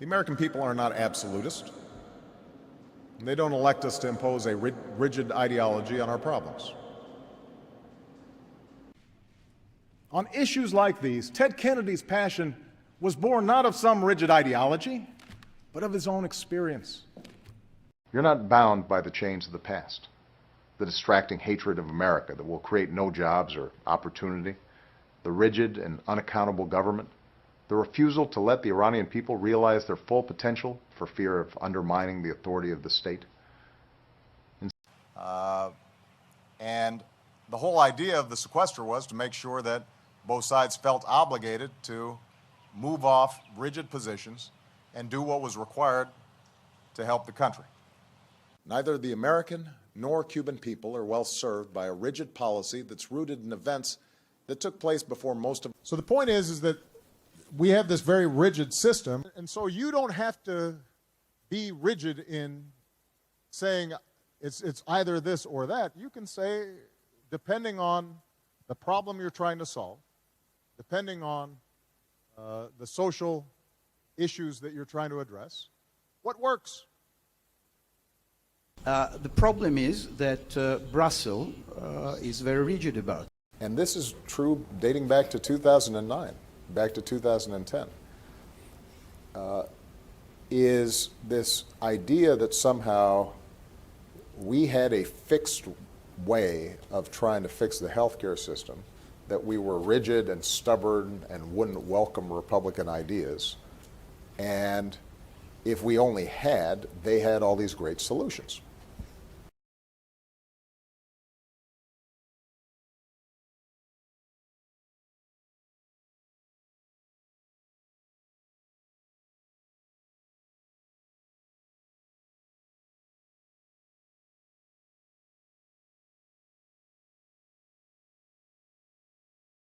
American people are not absolutist. They don't elect us to impose a rigid ideology on our problems. On issues like these, Ted Kennedy's passion was born not of some rigid ideology, but of his own experience. You're not bound by the chains of the past, the distracting hatred of America that will create no jobs or opportunity, the rigid and unaccountable government, the refusal to let the Iranian people realize their full potential for fear of undermining the authority of the state. And the whole idea of the sequester was to make sure that both sides felt obligated to move off rigid positions and do what was required to help the country. Neither the American nor Cuban people are well served by a rigid policy that's rooted in events that took place before most of... So the point is that we have this very rigid system, and so you don't have to be rigid in saying it's either this or that. You can say, depending on the problem you're trying to solve, depending on the social issues that you're trying to address, what works? The problem is that Brussels is very rigid about it. And this is true dating back to 2009, back to 2010, is this idea that somehow we had a fixed way of trying to fix the healthcare system, that we were rigid and stubborn and wouldn't welcome Republican ideas. And if we only had, they had all these great solutions.